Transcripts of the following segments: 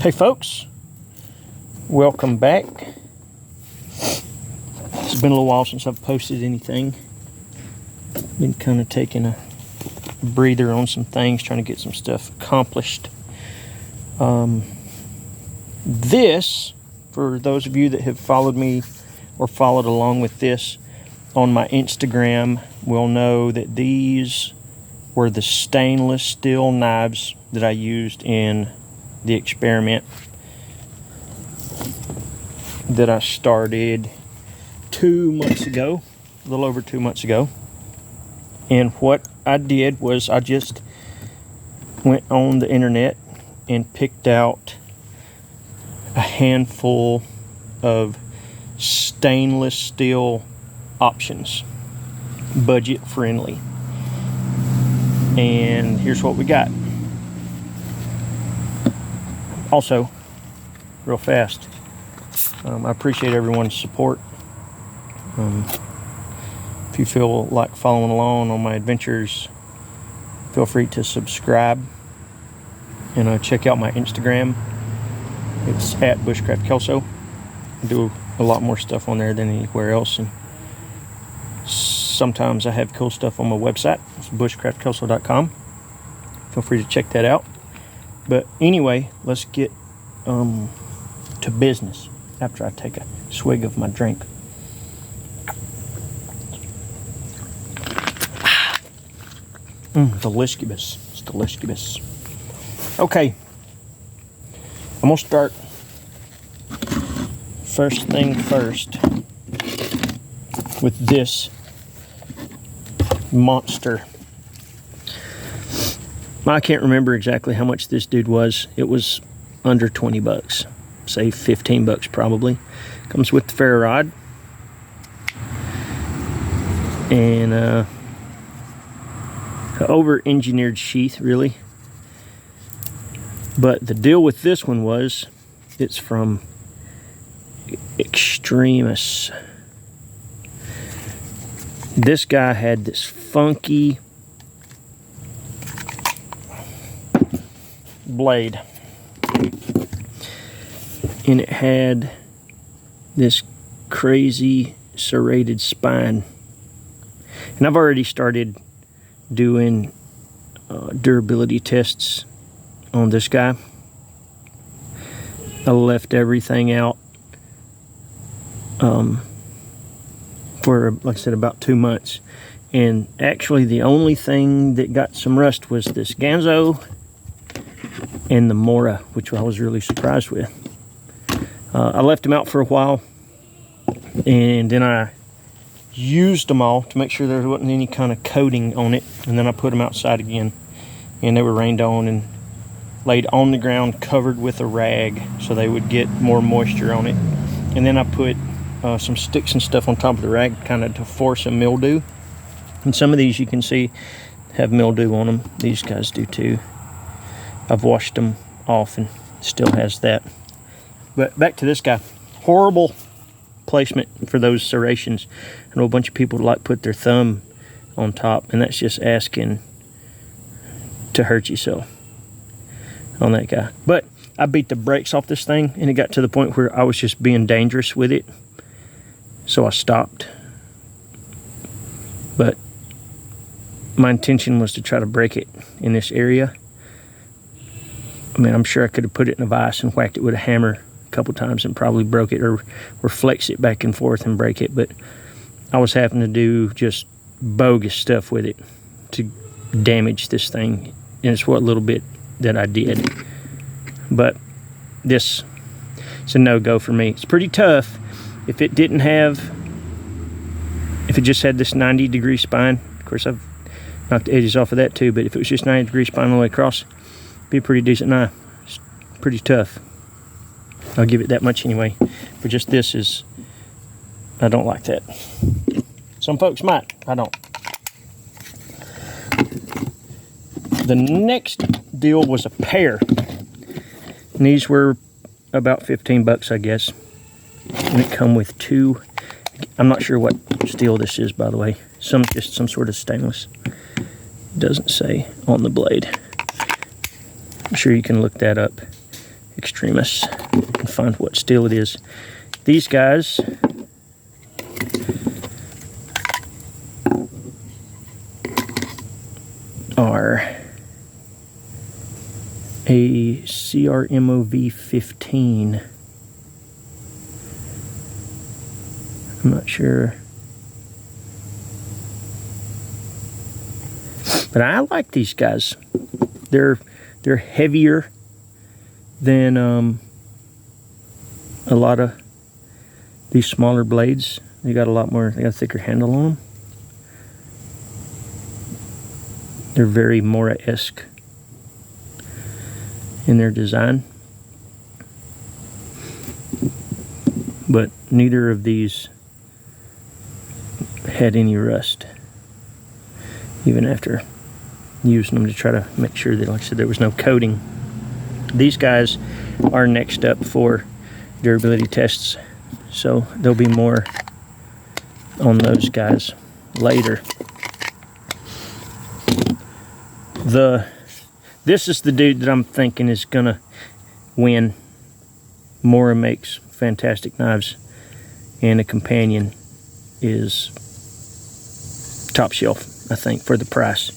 Hey folks, welcome back. It's been a little while since I've posted anything. Been kind of taking a breather on some things, trying to get some stuff accomplished. This, for those of you that have followed me or followed along with this on my Instagram, will know that these were the stainless steel knives that I used in the experiment that I started 2 months ago, a little over 2 months ago. And what I did was I just went on the internet and picked out a handful of stainless steel options, budget friendly. And here's what we got. Also, real fast, I appreciate everyone's support. If you feel like following along on my adventures, feel free to subscribe and check out my Instagram. It's at Bushcraft Kelso. I do a lot more stuff on there than anywhere else, and sometimes I have cool stuff on my website. It's bushcraftkelso.com. Feel free to check that out. But anyway, let's get to business after I take a swig of my drink. Delicious. It's delicious. Okay. I'm going to start first thing first with this monster. I can't remember exactly how much this dude was. It was under 20 bucks. Say 15 bucks probably. Comes with the ferro rod. And over-engineered sheath, really. But the deal with this one was, it's from Extremis. This guy had this funky blade, and it had this crazy serrated spine. And I've already started doing durability tests on this guy. I left everything out for, like I said, about 2 months. And actually the only thing that got some rust was this Ganzo and the Mora, which I was really surprised with. I left them out for a while, and then I used them all to make sure there wasn't any kind of coating on it, and then I put them outside again, and they were rained on and laid on the ground covered with a rag so they would get more moisture on it. And then I put some sticks and stuff on top of the rag, kind of to force a mildew. And some of these you can see have mildew on them. These guys do too. I've washed them off and still has that. But back to this guy. Horrible placement for those serrations. I know a bunch of people like put their thumb on top, and that's just asking to hurt yourself on that guy. But I beat the brakes off this thing, and it got to the point where I was just being dangerous with it, so I stopped. But my intention was to try to break it in this area. I mean, I'm sure I could have put it in a vise and whacked it with a hammer a couple times and probably broke it, or flex it back and forth and break it. But I was having to do just bogus stuff with it to damage this thing, and it's what little bit that I did. But this is a no-go for me. It's pretty tough. If it just had this 90-degree spine, of course I've knocked the edges off of that too, but if it was just 90-degree spine all the way across, it'd be a pretty decent knife. It's pretty tough. I'll give it that much anyway. But just this I don't like that. Some folks might, I don't. The next deal was a pair. And these were about 15 bucks, I guess. And it come with two. I'm not sure what steel this is, by the way. Just some sort of stainless. It doesn't say on the blade. I'm sure you can look that up Extremis and find what steel it is. These guys are a CRMOV 15. I'm not sure, but I like these guys. They're heavier than a lot of these smaller blades. They got a thicker handle on them. They're very Mora-esque in their design, but neither of these had any rust, even after using them to try to make sure that, like I said, there was no coating. These guys are next up for durability tests, so there'll be more on those guys later. This is the dude that I'm thinking is gonna win. Mora makes fantastic knives, and a companion is top shelf, I think, for the price.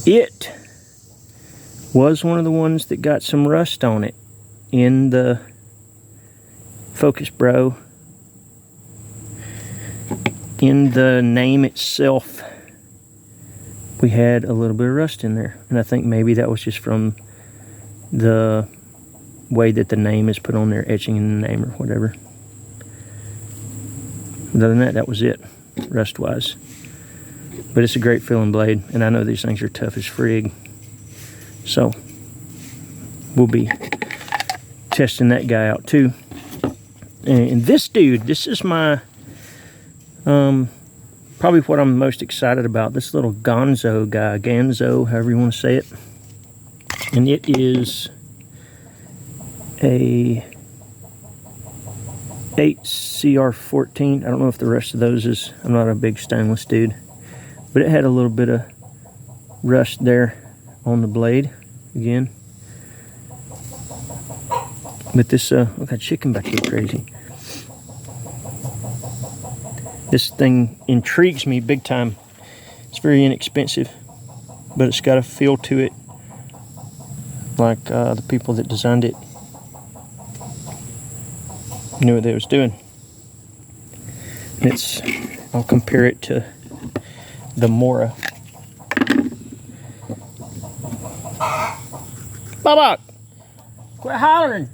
It was one of the ones that got some rust on it in the Focus Bro. In the name itself, we had a little bit of rust in there, and I think maybe that was just from the way that the name is put on there, etching in the name or whatever. Other than that, that was it, rust-wise. But it's a great feeling blade, and I know these things are tough as frig. So we'll be testing that guy out too. And this dude, this is my probably what I'm most excited about. This little Gonzo guy, Ganzo, however you want to say it. And it is a 8CR14. I don't know if the rest of those is, I'm not a big stainless dude, but it had a little bit of rust there on the blade again. But this, look, that chicken back here crazy. This thing intrigues me big time. It's very inexpensive, but it's got a feel to it like the people that designed it knew what they was doing. It's, I'll compare it to the Mora. Baba, quit hollering.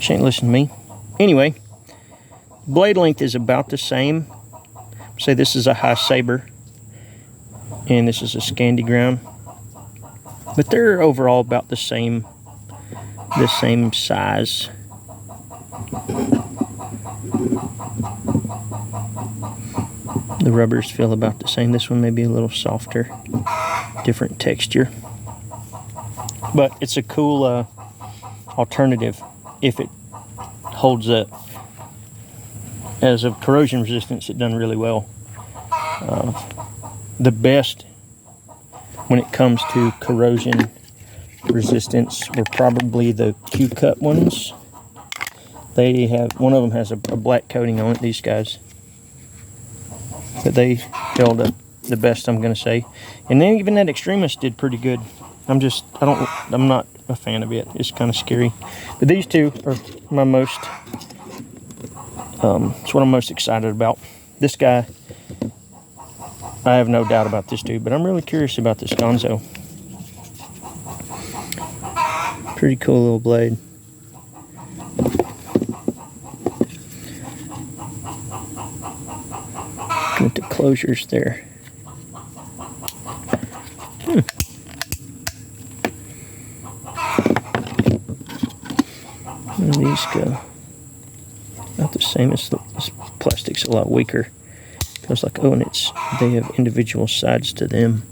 She ain't listening to me. Anyway, blade length is about the same. Say this is a High Saber, and this is a Scandi ground, but they're overall about the same size. The rubbers feel about the same. This one may be a little softer, different texture, but it's a cool alternative if it holds up. As of corrosion resistance, it done really well. The best when it comes to corrosion resistance were probably the Q-Cut ones. They have, one of them has a black coating on it, these guys. But they held up the best, I'm gonna say. And then even that Extremis did pretty good. I'm not a fan of it. It's kind of scary. But these two are my most, it's what I'm most excited about. This guy, I have no doubt about this dude, but I'm really curious about this Gonzo. Pretty cool little blade. Get the closures there. And these go not the same as this plastic's a lot weaker. Feels like, oh, and they have individual sides to them.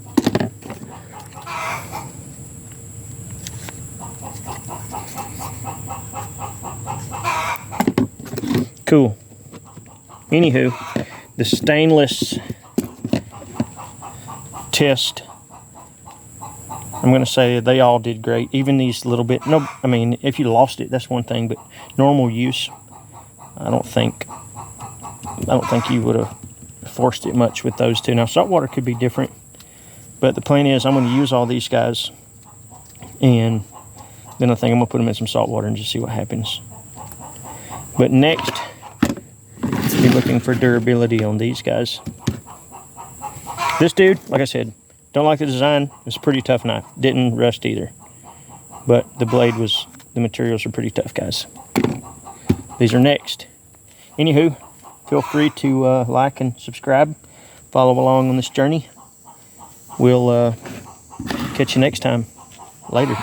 Cool. Anywho, the stainless test I'm going to say they all did great. Even these little bit. No, I mean, if you lost it, that's one thing. But normal use, I don't think you would have forced it much with those two. Now, saltwater could be different. But the plan is I'm going to use all these guys. And then I think I'm going to put them in some salt water and just see what happens. But next, be looking for durability on these guys. This dude, like I said, don't like the design. It's a pretty tough knife. Didn't rust either. But the blade was, the materials are pretty tough, guys. These are next. Anywho, feel free to like and subscribe. Follow along on this journey. We'll catch you next time. Later.